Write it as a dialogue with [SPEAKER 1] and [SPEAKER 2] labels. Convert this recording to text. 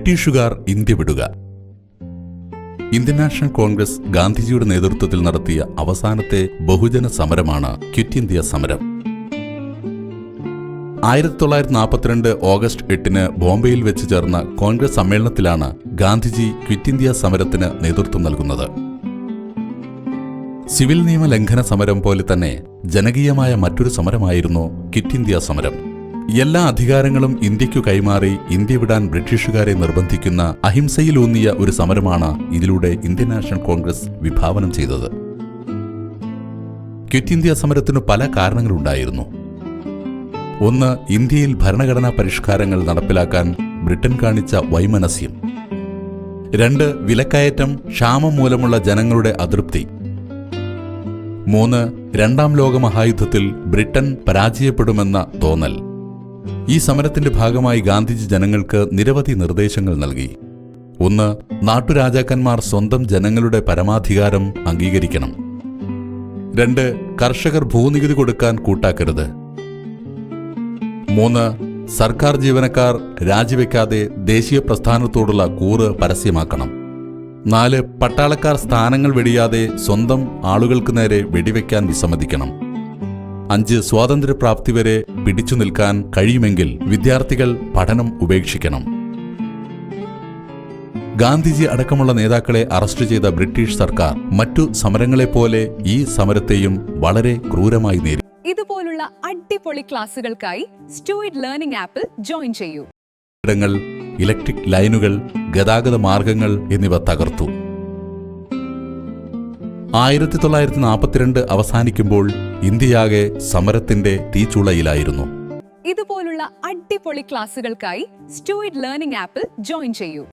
[SPEAKER 1] ബ്രിട്ടീഷുകാർ ഇന്ത്യ വിടുക. Indian national Congress ഗാന്ധിജിയുടെ നേതൃത്വത്തിൽ നടത്തിയ അവസാനത്തെ ബഹുജന സമരമാണ് ക്വിറ്റ് ഇന്ത്യ സമരം. 1942 ഓഗസ്റ്റ് 8 ബോംബെയിൽ വെച്ച് ചേർന്ന കോൺഗ്രസ് സമ്മേളനത്തിലാണ് ഗാന്ധിജി ക്വിറ്റ് ഇന്ത്യ സമരത്തിന് നേതൃത്വം നൽകുന്നത്. സിവിൽ നിയമ ലംഘന സമരം പോലെ തന്നെ ജനകീയമായ മറ്റൊരു സമരമായിരുന്നു ക്വിറ്റ് ഇന്ത്യ സമരം. എല്ലാ അധികാരങ്ങളും ഇന്ത്യക്കു കൈമാറി ഇന്ത്യ വിടാൻ ബ്രിട്ടീഷുകാരെ നിർബന്ധിക്കുന്ന അഹിംസയിലൂന്നിയ ഒരു സമരമാണ് ഇതിലൂടെ ഇന്ത്യൻ നാഷണൽ കോൺഗ്രസ് വിഭാവനം ചെയ്തത്. ക്വിറ്റ് ഇന്ത്യ സമരത്തിനു പല കാരണങ്ങളുണ്ടായിരുന്നു. ഒന്ന്, ഇന്ത്യയിൽ ഭരണഘടനാ പരിഷ്കാരങ്ങൾ നടപ്പിലാക്കാൻ ബ്രിട്ടൻ കാണിച്ച വൈമനസ്യം. 2, വിലക്കയറ്റം, ക്ഷാമം മൂലമുള്ള ജനങ്ങളുടെ അതൃപ്തി. 3, രണ്ടാം ലോകമഹായുദ്ധത്തിൽ ബ്രിട്ടൻ പരാജയപ്പെടുമെന്ന തോന്നൽ. ഈ സമരത്തിന്റെ ഭാഗമായി ഗാന്ധിജി ജനങ്ങൾക്ക് നിരവധി നിർദ്ദേശങ്ങൾ നൽകി. 1, നാട്ടുരാജാക്കന്മാർ സ്വന്തം ജനങ്ങളുടെ പരമാധികാരം അംഗീകരിക്കണം. 2, കർഷകർ ഭൂനികുതി കൊടുക്കാൻ കൂട്ടാക്കരുത്. 3, സർക്കാർ ജീവനക്കാർ രാജിവെക്കാതെ ദേശീയ പ്രസ്ഥാനത്തോടുള്ള കൂറ് പരസ്യമാക്കണം. 4, പട്ടാളക്കാർ സ്ഥാനങ്ങൾ വെടിയാതെ സ്വന്തം ആളുകൾക്ക് നേരെ വെടിവെക്കാൻ വിസമ്മതിക്കണം. 5, സ്വാതന്ത്ര്യപ്രാപ്തി വരെ പിടിച്ചു നിൽക്കാൻ കഴിയുമെങ്കിൽ വിദ്യാർത്ഥികൾ പഠനം ഉപേക്ഷിക്കണം. ഗാന്ധിജി അടക്കമുള്ള നേതാക്കളെ അറസ്റ്റ് ചെയ്ത ബ്രിട്ടീഷ് സർക്കാർ മറ്റു സമരങ്ങളെപ്പോലെ ഈ സമരത്തെയും വളരെ ക്രൂരമായി നേരിട്ടു.
[SPEAKER 2] ഇതുപോലുള്ള അടിപൊളി ക്ലാസുകൾക്കായി സ്റ്റൂയിഡ് ലേണിംഗ് ആപ്പിൽ ജോയിൻ ചെയ്യൂ.
[SPEAKER 1] ഇടങ്ങൾ, ഇലക്ട്രിക് ലൈനുകൾ, ഗതാഗത മാർഗങ്ങൾ എന്നിവ തകർത്തു. 1942 അവസാനിക്കുമ്പോൾ ഇന്ത്യയാകെ സമരത്തിന്റെ തീച്ചുളയിലായിരുന്നു.
[SPEAKER 2] ഇതുപോലുള്ള അടിപൊളി ക്ലാസുകൾക്കായി സ്റ്റൂയിഡ് ലേണിംഗ് ആപ്പിൽ ജോയിൻ ചെയ്യൂ.